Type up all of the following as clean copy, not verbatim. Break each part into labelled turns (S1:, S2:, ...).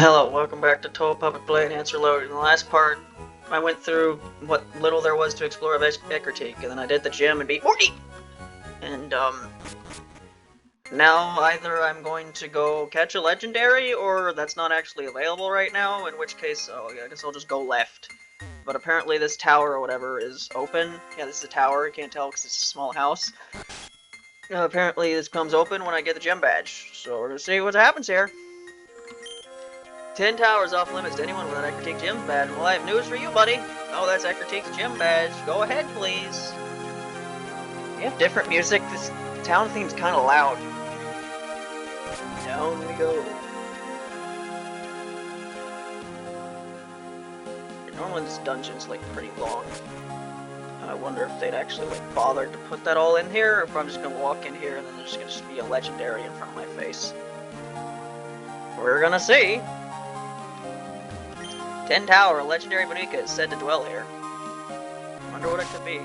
S1: Hello, welcome back to Touhou Puppet Play and Answer Load. In the last part, I went through what little there was to explore of Ecruteak, and then I did the gym and beat 40! And, now either I'm going to go catch a legendary, or that's not actually available right now, in which case, oh yeah, I guess I'll just go left. But apparently this tower or whatever is open. Yeah, this is a tower, you can't tell because it's a small house. Apparently this comes open when I get the gem badge, so we're gonna see what happens here. 10 towers off limits to anyone with an Ecruteak gym badge. Well, I have news for you, buddy. Oh, that's Ecruteak's gym badge. Go ahead, please. You have different music. This town theme's kind of loud. Down we go. Normally this dungeon's like pretty long. I wonder if they'd actually like bothered to put that all in here, or if I'm just gonna walk in here and then there's gonna be a legendary in front of my face. We're gonna see. 10 Tower, a legendary Bonica is said to dwell here. Wonder what it could be.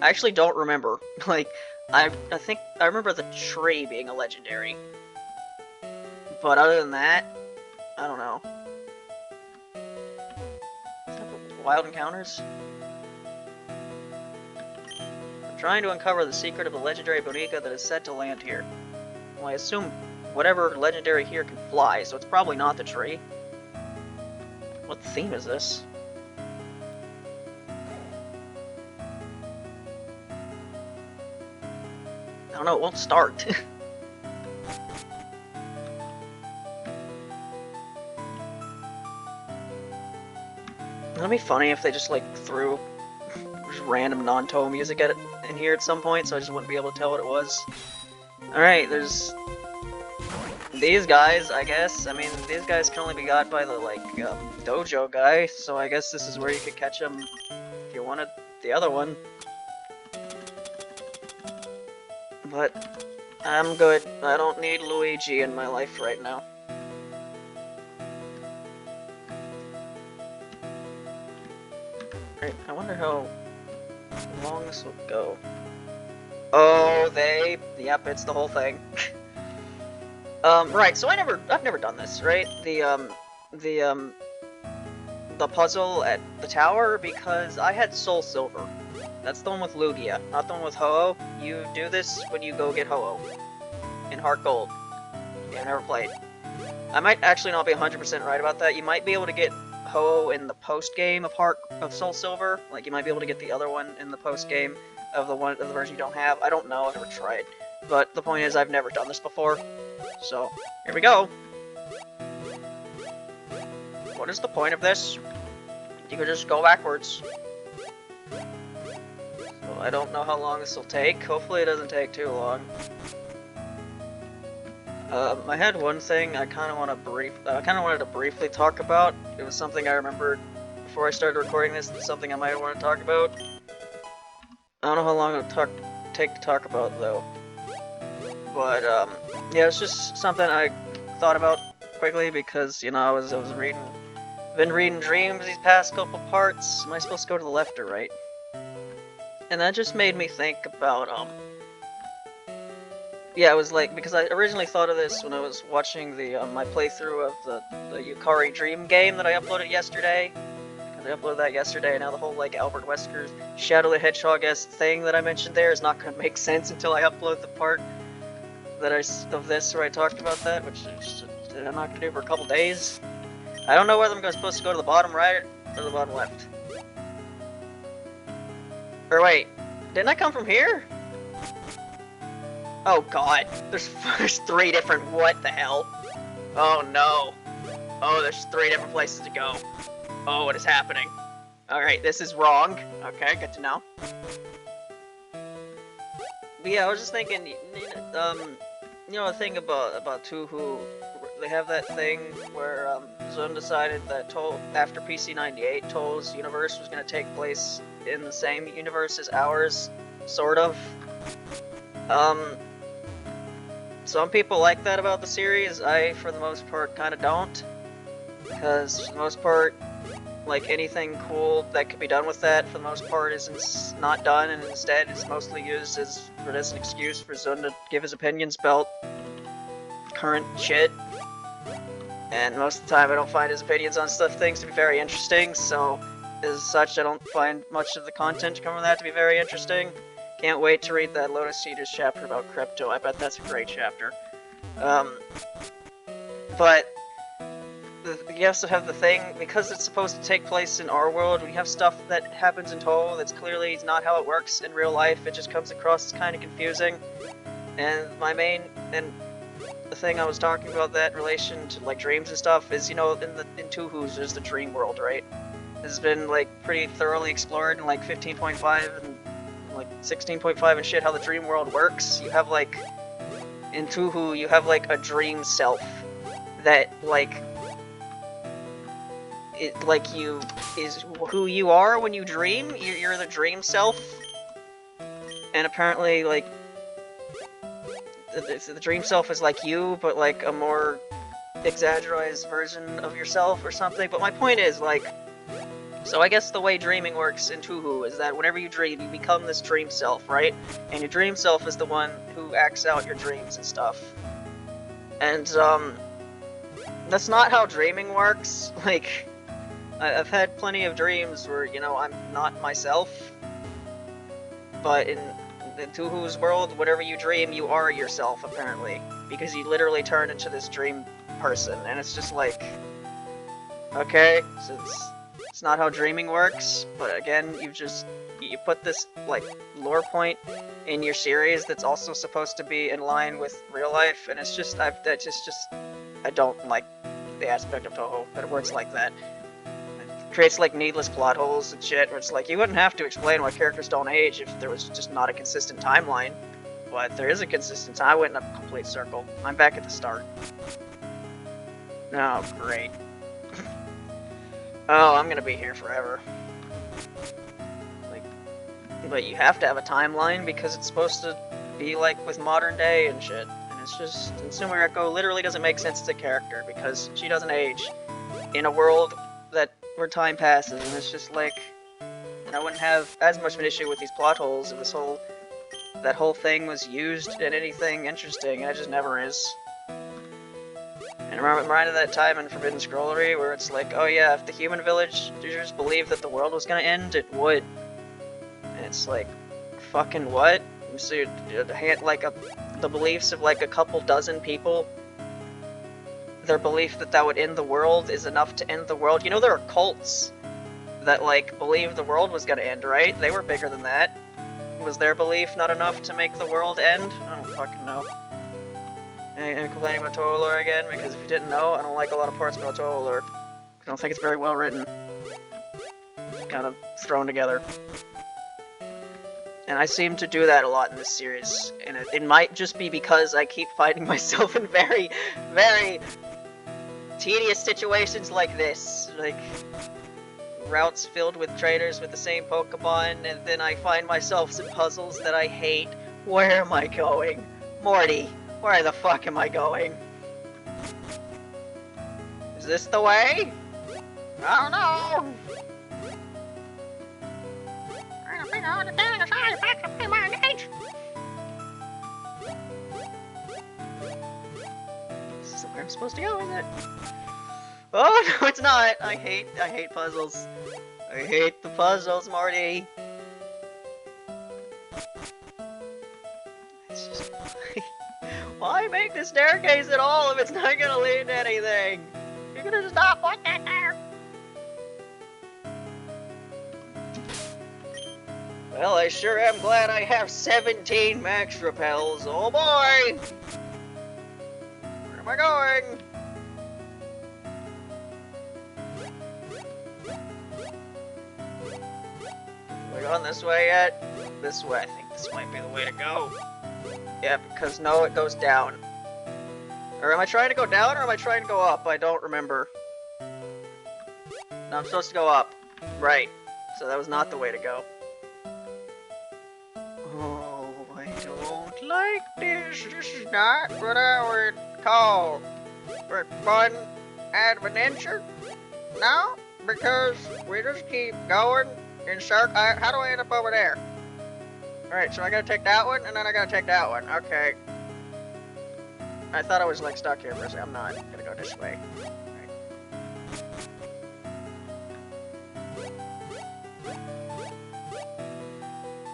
S1: I actually don't remember. Like, I think I remember the tree being a legendary. But other than that, I don't know. Wild encounters? I'm trying to uncover the secret of the legendary Bonica that is said to land here. Well, I assume whatever legendary here can fly, so it's probably not the tree. What theme is this? I don't know, it won't start. It'd be funny if they just like threw just random non-Touhou music at it in here at some point, so I just wouldn't be able to tell what it was. Alright, there's these guys, I guess. I mean, these guys can only be got by the, like, dojo guy, so I guess this is where you could catch them if you wanted the other one. But I'm good. I don't need Luigi in my life right now. Right, I wonder how long this will go. Oh, yep, it's the whole thing. Right, so I've never done this, right? The puzzle at the tower, because I had Soul Silver. That's the one with Lugia, not the one with Ho-Oh. You do this when you go get Ho-Oh in Heart Gold. Yeah, I never played. I might actually not be 100% right about that. You might be able to get Ho-Oh in the post-game of Soul Silver. Like, you might be able to get the other one in the post-game of the version you don't have. I don't know, I've never tried. But the point is, I've never done this before. So, here we go. What is the point of this? You could just go backwards. So, I don't know how long this will take. Hopefully it doesn't take too long. I had one thing I kind of wanted to briefly talk about. It was something I remembered before I started recording this. It's something I might want to talk about. I don't know how long it'll take to talk about, though. But, yeah, it's just something I thought about quickly because, you know, I was been reading Dreams these past couple parts. Am I supposed to go to the left or right? And that just made me think about, yeah, it was like, because I originally thought of this when I was watching my playthrough of the Yukari Dream game that I uploaded yesterday. Because I uploaded that yesterday, and now the whole, like, Albert Wesker's Shadow the Hedgehog-esque thing that I mentioned there is not going to make sense until I upload the part of this where I talked about that, which I'm not gonna do for a couple days. I don't know whether I'm supposed to go to the bottom right or the bottom left. Or wait, didn't I come from here? Oh god, there's 3 different. What the hell? Oh no. Oh, there's 3 different places to go. Oh, what is happening? Alright, this is wrong. Okay, good to know. But yeah, I was just thinking, you know, the thing about Touhou, they have that thing where Zun decided that after PC98, Touhou's universe was going to take place in the same universe as ours, sort of. Some people like that about the series. I, for the most part, kind of don't, because for the most part, like, anything cool that could be done with that, for the most part, is not done, and instead it's mostly used as an excuse for Zun to give his opinions about current shit. And most of the time I don't find his opinions on things to be very interesting, so as such I don't find much of the content coming from that to be very interesting. Can't wait to read that Lotus Eaters chapter about crypto. I bet that's a great chapter. But you also have the thing, because it's supposed to take place in our world, we have stuff that happens in Touhou that's clearly not how it works in real life. It just comes across as kind of confusing. And the thing I was talking about that in relation to like dreams and stuff is, you know, in Touhou there's the dream world, right? This has been like pretty thoroughly explored in like 15.5 and like 16.5 and shit how the dream world works. You have like in Touhou you have like a dream self that like you is who you are when you dream. You're the dream self, and apparently like the dream self is like you, but like a more exaggerated version of yourself or something. But my point is like, so I guess the way dreaming works in Touhou is that whenever you dream, you become this dream self, right? And your dream self is the one who acts out your dreams and stuff. And that's not how dreaming works. Like, I've had plenty of dreams where, you know, I'm not myself. But in Touhou's world, whatever you dream, you are yourself, apparently. Because you literally turn into this dream person. And it's just like, okay, so it's not how dreaming works. But again, you put this, like, lore point in your series that's also supposed to be in line with real life. And it's just, I don't like the aspect of Touhou that it works like that. Creates like needless plot holes and shit where it's like you wouldn't have to explain why characters don't age if there was just not a consistent timeline, but there is a consistent time. I went in a complete circle. I'm back at the start. Oh great. Oh, I'm gonna be here forever. Like, but you have to have a timeline because it's supposed to be like with modern day and shit, and it's just Sumereko literally doesn't make sense as a character because she doesn't age in a world where time passes, and it's just like, and I wouldn't have as much of an issue with these plot holes if that whole thing was used in anything interesting, and it just never is. And I'm reminded of that time in Forbidden Scrollery where it's like, oh yeah, if the human villagers believed that the world was gonna end, it would. And it's like, fucking what? So the beliefs of like a couple dozen people, their belief that would end the world is enough to end the world. You know, there are cults that, like, believe the world was gonna end, right? They were bigger than that. Was their belief not enough to make the world end? I don't fucking know. And complaining about Touhou lore again, because if you didn't know, I don't like a lot of parts about Touhou lore. I don't think it's very well written. Kind of thrown together. And I seem to do that a lot in this series. And it might just be because I keep finding myself in very, very tedious situations like this, like routes filled with trainers with the same Pokemon, and then I find myself in puzzles that I hate. Where am I going? Morty, where the fuck am I going? Is this the way? I don't know! This isn't where I'm supposed to go, is it? Oh no, it's not! I hate puzzles. I hate the puzzles, Marty. It's just why make the staircase at all if it's not gonna lead to anything? You're gonna just not put that there. Well, I sure am glad I have 17 max repels. Oh boy! Where am I going? Are we going this way yet? This way. I think this might be the way to go. Yeah, because no, it goes down. Or am I trying to go down or am I trying to go up? I don't remember. No, I'm supposed to go up. Right. So that was not the way to go. Oh, I don't like this. This is not what I would call for fun adventure. No, because we just keep going in circles. How do I end up over there? Alright, so I gotta take that one, and then I gotta take that one. Okay. I thought I was like stuck here for a second. I'm not gonna go this way.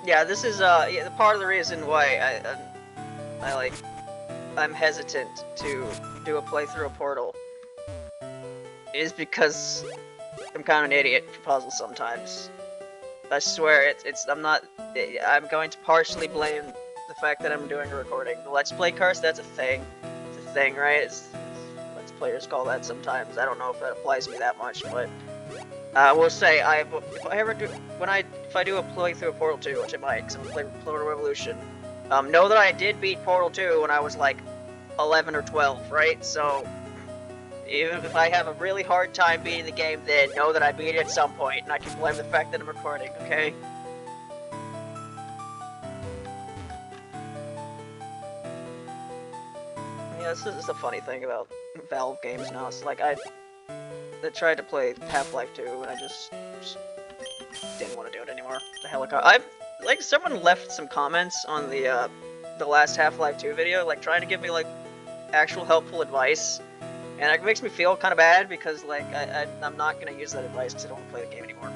S1: Yeah, this is part of the reason why I'm hesitant to do a playthrough of Portal is because I'm kind of an idiot for puzzles sometimes. I swear I'm going to partially blame the fact that I'm doing a recording. The Let's Play curse, that's a thing. It's a thing, right? Let's Players call that sometimes. I don't know if that applies to me that much, but I will say, if I do a playthrough of Portal 2, which I might, because I'm gonna play Portal Revolution, know that I did beat Portal 2 when I was like 11 or 12, right? So even if I have a really hard time beating the game, then know that I beat it at some point, and I can blame the fact that I'm recording, okay? Yeah, this is a funny thing about Valve games now. It's like I tried to play Half-Life 2, and I just didn't want to do it anymore. The helicopter. Someone left some comments on the last Half-Life 2 video, like trying to give me like actual helpful advice. And it makes me feel kind of bad because, like, I'm not going to use that advice because I don't want to play the game anymore.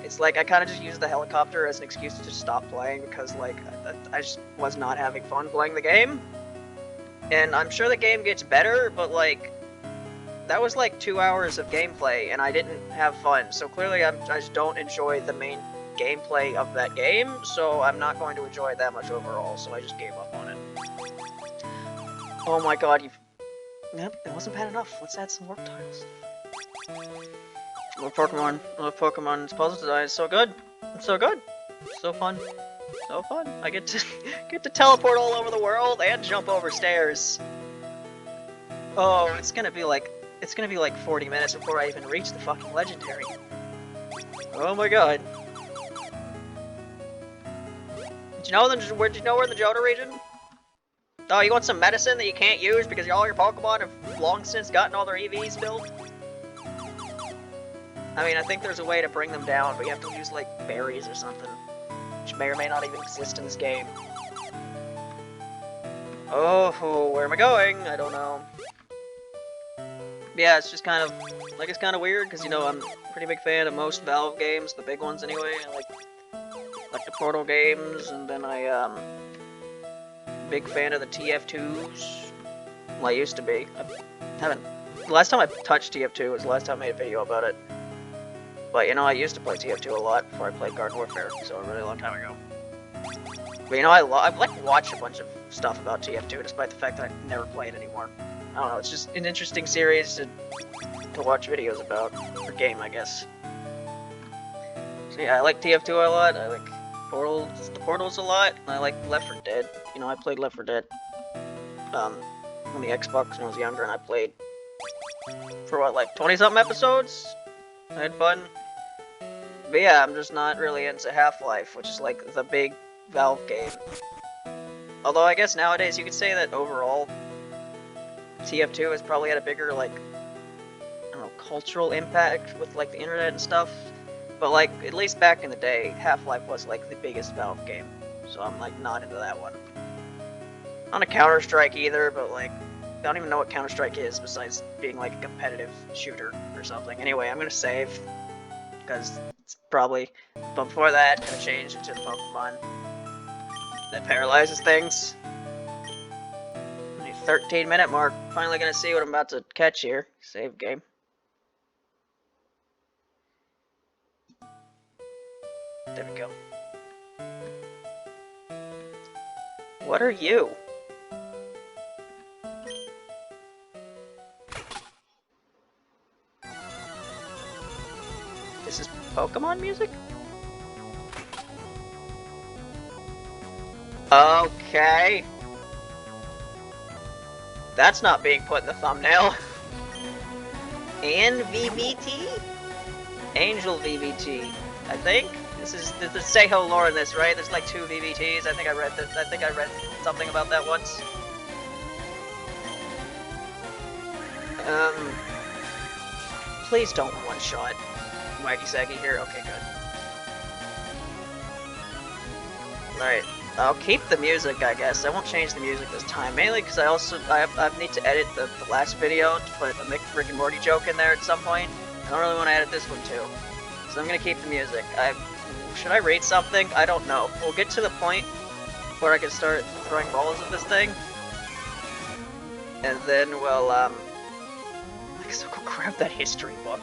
S1: It's like I kind of just use the helicopter as an excuse to just stop playing because, like, I just was not having fun playing the game. And I'm sure the game gets better, but, like, that was like 2 hours of gameplay and I didn't have fun. So clearly I just don't enjoy the main gameplay of that game, so I'm not going to enjoy it that much overall, so I just gave up on it. Oh my god, Yep, it wasn't bad enough. Let's add some warp tiles. Love Pokemon's puzzle design is so good. It's so good. So fun. So fun. I get to teleport all over the world and jump over stairs. Oh, it's gonna be like 40 minutes before I even reach the fucking legendary. Oh my god. Did you know where the Johto region? Oh, you want some medicine that you can't use because all your Pokemon have long since gotten all their EVs filled? I mean, I think there's a way to bring them down, but you have to use, like, berries or something. Which may or may not even exist in this game. Oh, where am I going? I don't know. Yeah, it's just kind of weird, because, you know, I'm a pretty big fan of most Valve games, the big ones anyway. I like the Portal games, and then big fan of the TF2s. Well, I used to be. The last time I touched TF2 was the last time I made a video about it. But, you know, I used to play TF2 a lot before I played Garden Warfare, so a really long time ago. But, you know, I've like watched a bunch of stuff about TF2, despite the fact that I never play it anymore. I don't know, it's just an interesting series to watch videos about, or game, I guess. So yeah, I like TF2 a lot, I like the Portals a lot, and I like Left 4 Dead. You know, I played Left 4 Dead on the Xbox when I was younger, and I played for what, like 20-something episodes? I had fun. But yeah, I'm just not really into Half-Life, which is like the big Valve game. Although I guess nowadays you could say that overall TF2 has probably had a bigger, like, I don't know, cultural impact with like the internet and stuff. But like, at least back in the day, Half-Life was like the biggest Valve game. So I'm like not into that one. Not a Counter-Strike either, but like, I don't even know what Counter-Strike is besides being like a competitive shooter or something. Anyway, I'm gonna save, because it's probably, but before that, I'm gonna change into the Pokemon that paralyzes things. 13-minute mark. Finally gonna see what I'm about to catch here. Save game. There we go. What are you? This is Pokemon music? Okay. That's not being put in the thumbnail. And VVT? Angel VVT, I think. There's Touhou lore in this, right? There's like 2 VVTs. I think I read something about that once. Please don't one-shot Wacky Saggy here. Okay, good. Alright. I'll keep the music, I guess. I won't change the music this time, mainly because I need to edit the last video to put a Rick and Morty joke in there at some point. I don't really want to edit this one too, so I'm gonna keep the music. Should I rate something? I don't know. We'll get to the point where I can start throwing balls at this thing, and then we'll I guess I'll go grab that history book.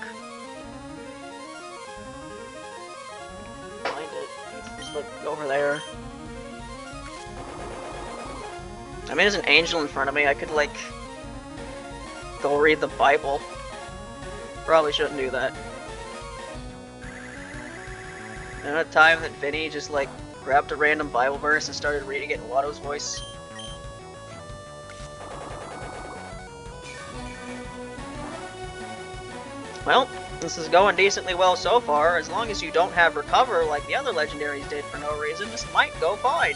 S1: Find it. It's just like over there. I mean, there's an angel in front of me. I could like go read the Bible. Probably shouldn't do that. And at a time that Vinny just like grabbed a random Bible verse and started reading it in Watto's voice. Well, this is going decently well so far. As long as you don't have recover like the other legendaries did for no reason, this might go fine.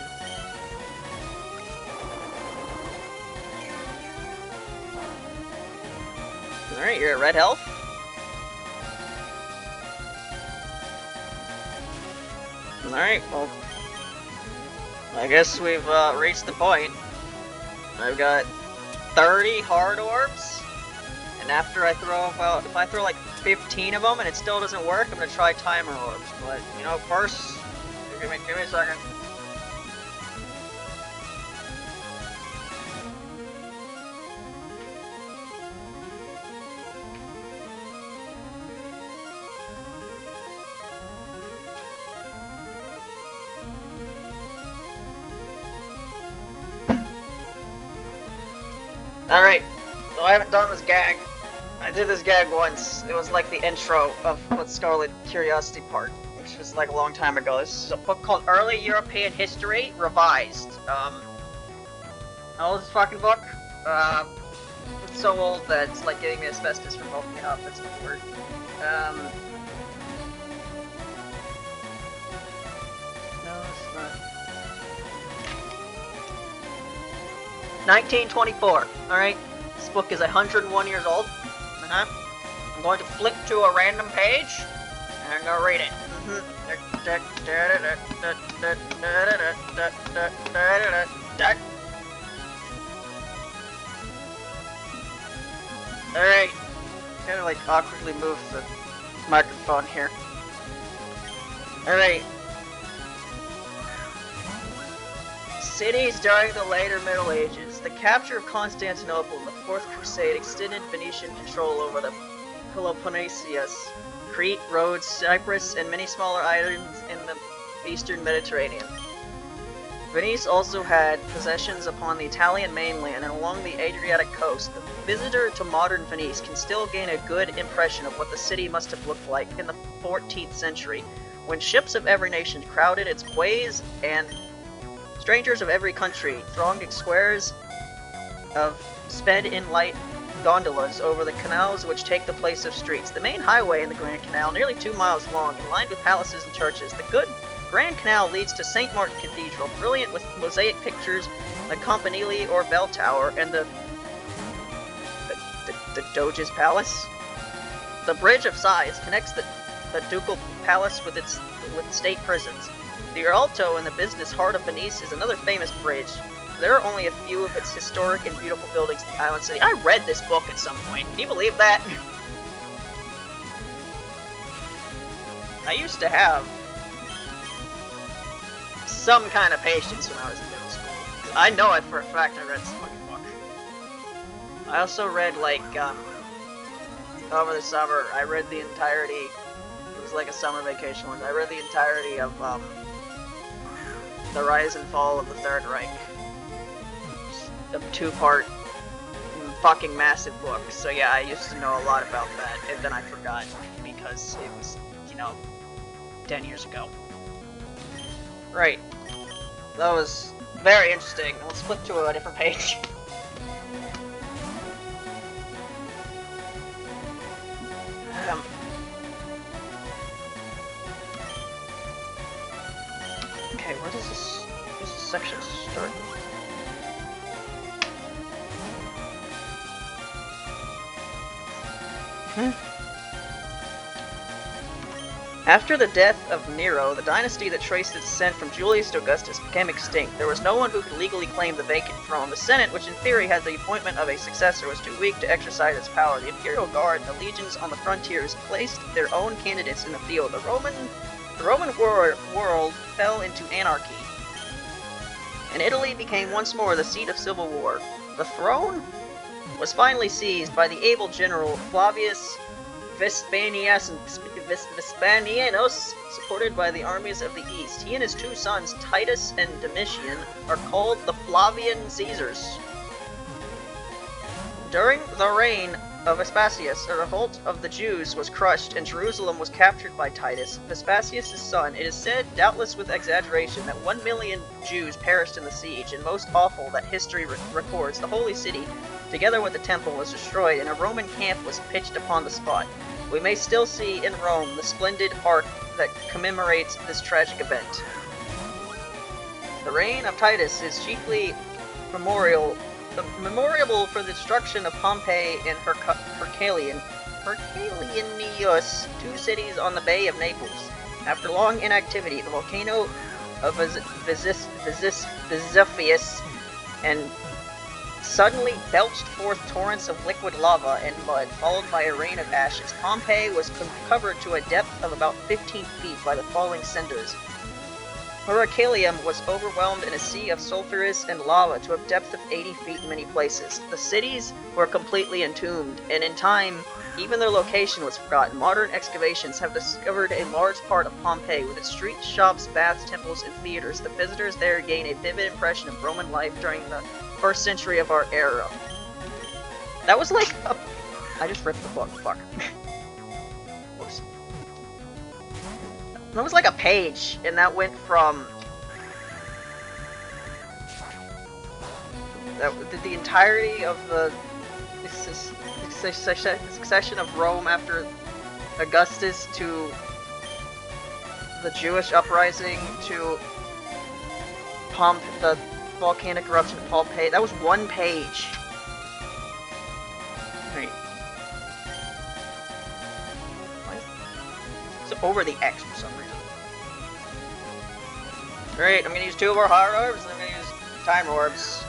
S1: Alright, you're at red health. Alright, well, I guess we've reached the point. I've got 30 hard orbs, and after I throw about, if I throw like 15 of them and it still doesn't work, I'm gonna try timer orbs. But you know, first, give me a second. Alright, so I haven't done this gag. I did this gag once. It was like the intro of what Scarlet Curiosity part, which was like a long time ago. This is a book called Early European History Revised. How old is this fucking book? It's so old that it's like getting me asbestos from opening it up. That's the word. No, it's not. 1924. Alright, this book is 101 years old. I'm going to flip to a random page, and I'm going to read it. Alright, kind of like awkwardly move the microphone here. Alright. Cities during the later Middle Ages. The capture of Constantinople in the Fourth Crusade extended Venetian control over the Peloponnesus, Crete, Rhodes, Cyprus, and many smaller islands in the eastern Mediterranean. Venice also had possessions upon the Italian mainland and along the Adriatic coast. The visitor to modern Venice can still gain a good impression of what the city must have looked like in the 14th century, when ships of every nation crowded its quays and strangers of every country thronged its squares of sped in light gondolas over the canals which take the place of streets. The main highway in the Grand Canal, nearly 2 miles long and lined with palaces and churches. The good Grand Canal leads to St. Martin Cathedral, brilliant with mosaic pictures, the Campanile or Bell Tower, and the Doge's Palace. The Bridge of Sighs connects the Ducal Palace with state prisons. The Rialto in the business heart of Venice is another famous bridge. There are only a few of its historic and beautiful buildings in the island city. I read this book at some point. Can you believe that? I used to have some kind of patience when I was in middle school. I know it for a fact I read this fucking book. I also read, like, over the summer, I read the entirety, it was like a summer vacation one, I read the entirety of, The Rise and Fall of the Third Reich. A 2-part, fucking massive book. So yeah, I used to know a lot about that, and then I forgot, because it was, 10 years ago. Right. That was very interesting. Let's flip to a different page. Okay, where does this section start? After the death of Nero, the dynasty that traced its descent from Julius to Augustus became extinct. There was no one who could legally claim the vacant throne. The Senate, which in theory had the appointment of a successor, was too weak to exercise its power. The Imperial Guard and the legions on the frontiers placed their own candidates in the field. The Roman world fell into anarchy, and Italy became once more the seat of civil war. The throne was finally seized by the able general Flavius Vespanianus, supported by the armies of the East. He and his two sons, Titus and Domitian, are called the Flavian Caesars. During the reign of Vespasius, a revolt of the Jews was crushed and Jerusalem was captured by Titus, Vespasius' son. It is said, doubtless with exaggeration, that 1 million Jews perished in the siege, and most awful that history records, the holy city, together with the temple, was destroyed and a Roman camp was pitched upon the spot. We may still see in Rome the splendid arch that commemorates this tragic event. The reign of Titus is chiefly memorable for the destruction of Pompeii and Herculaneum, two cities on the Bay of Naples. After long inactivity, the volcano of Vesuvius and suddenly belched forth torrents of liquid lava and mud, followed by a rain of ashes. Pompeii was covered to a depth of about 15 feet by the falling cinders. Herculaneum was overwhelmed in a sea of sulphurous and lava to a depth of 80 feet in many places. The cities were completely entombed, and in time, even their location was forgotten. Modern excavations have discovered a large part of Pompeii with its streets, shops, baths, temples, and theaters. The visitors there gain a vivid impression of Roman life during the 1st century of our era. That was like a... I just ripped the book, fuck. Whoops. That was like a page, and that went from... the entirety of the succession of Rome after Augustus to the Jewish uprising to the volcanic eruption of Pompeii. That was one page. Wait. It's over the X for some reason. Great, I'm gonna use 2 more heart orbs, and I'm gonna use time orbs.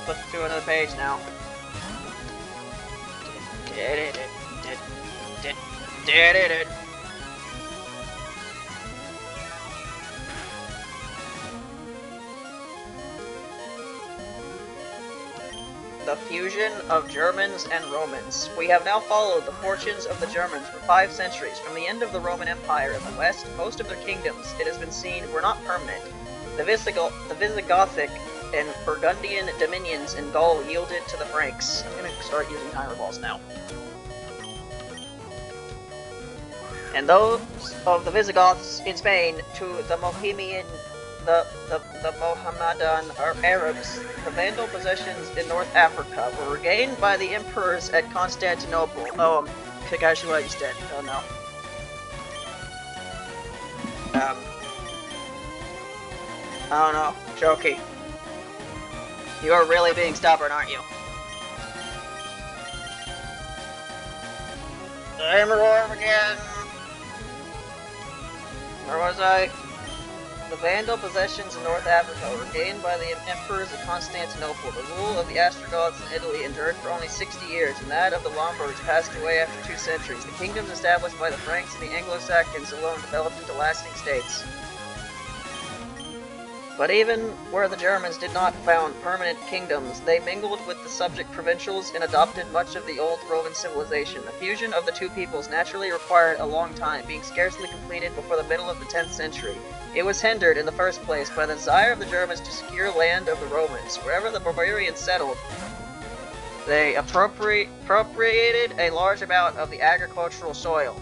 S1: Flip to another page now. The fusion of Germans and Romans. We have now followed the fortunes of the Germans for 5 centuries. From the end of the Roman Empire in the west, most of their kingdoms, it has been seen, were not permanent. The Visigothic and Burgundian dominions in Gaul yielded to the Franks. I'm gonna start using timer balls now. And those of the Visigoths in Spain to the Mohammedan Arabs. The Vandal possessions in North Africa were regained by the emperors at Constantinople. Oh, Kagashua is dead. Oh no. I don't know. Choki. You are really being stubborn, aren't you? Timer again. Where was I? The Vandal possessions in North Africa were gained by the emperors of Constantinople. The rule of the Ostrogoths in Italy endured for only 60 years, and that of the Lombards passed away after 2 centuries. The kingdoms established by the Franks and the Anglo-Saxons alone developed into lasting states. But even where the Germans did not found permanent kingdoms, they mingled with the subject provincials and adopted much of the old Roman civilization. The fusion of the two peoples naturally required a long time, being scarcely completed before the middle of the 10th century. It was hindered, in the first place, by the desire of the Germans to secure land of the Romans. Wherever the barbarians settled, they appropriated a large amount of the agricultural soil.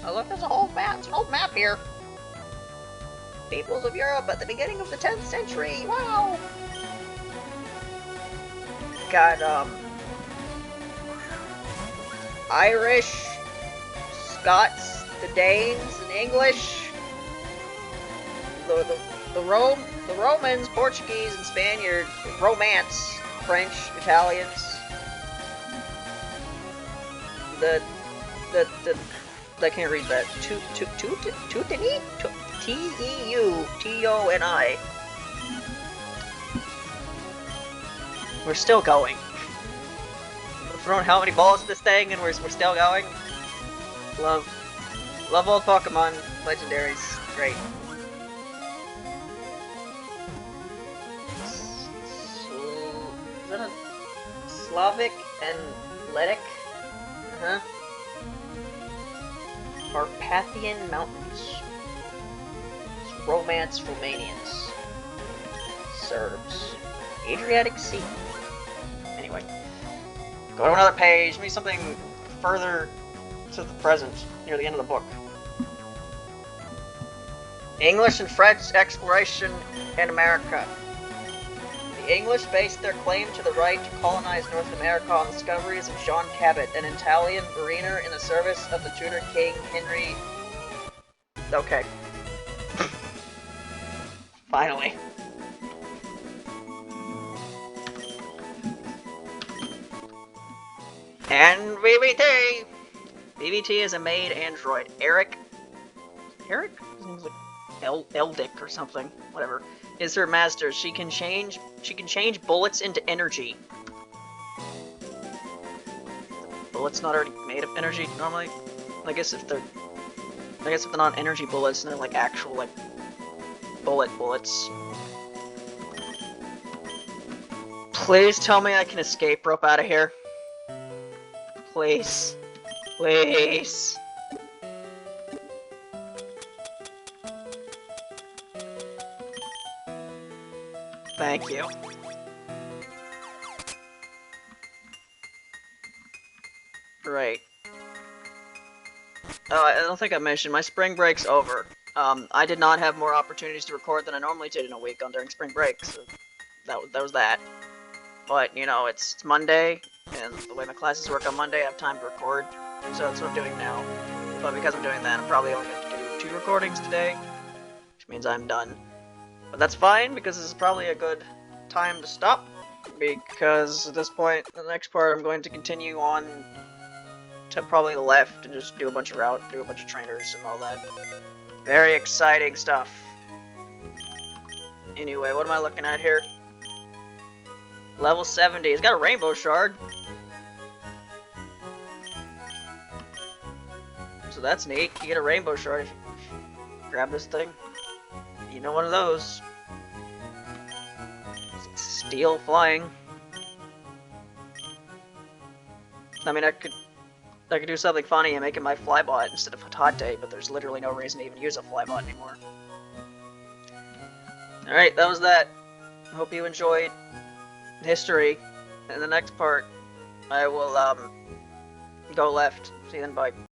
S1: Oh look, there's a whole map, it's an old map here. Peoples of Europe at the beginning of the 10th century, wow! Got, Irish, Scots, the Danes, and English. The Romans, Portuguese, and Spaniard, Romance, French, Italians. The I can't read that. Teutoni? T-E-U-T-O-N-I. We're still going. We've thrown how many balls at this thing and we're still going? Love old Pokemon. Legendaries. Great. Is that a Slavic and Letic? Uh-huh. Carpathian Mountains. Romance Romanians. Serbs. Adriatic Sea. Anyway. Go to another page. Maybe something further to the present, near the end of the book. English and French exploration in America. The English based their claim to the right to colonize North America on the discoveries of Jean Cabot, an Italian mariner in the service of the Tudor King Henry. Okay. Finally. And BBT! BBT is a maid android. Eric? His name's like Eldic or something. Whatever. Is her master. She can change bullets into energy. Bullets not already made of energy normally? I guess if they're not energy bullets and they're like actual like bullets. Please tell me I can escape rope out of here. Please. Please. Thank you. Right. Oh, I don't think I mentioned, my spring break's over. I did not have more opportunities to record than I normally did in a week during spring break, so that was that. But, you know, it's Monday, and the way my classes work on Monday, I have time to record, so that's what I'm doing now. But because I'm doing that, I'm probably only going to do 2 recordings today, which means I'm done. But that's fine, because this is probably a good time to stop, because at this point, the next part, I'm going to continue on to probably the left and just do a bunch of trainers and all that. Very exciting stuff. Anyway, what am I looking at here? Level 70. It's got a rainbow shard. So that's neat. You get a rainbow shard if you grab this thing. You know, one of those. Steel flying. I mean, I could do something funny and make it my Flybot instead of Hotate, but there's literally no reason to even use a Flybot anymore. Alright, that was that. I hope you enjoyed history. In the next part, I will, go left. See you then, bye.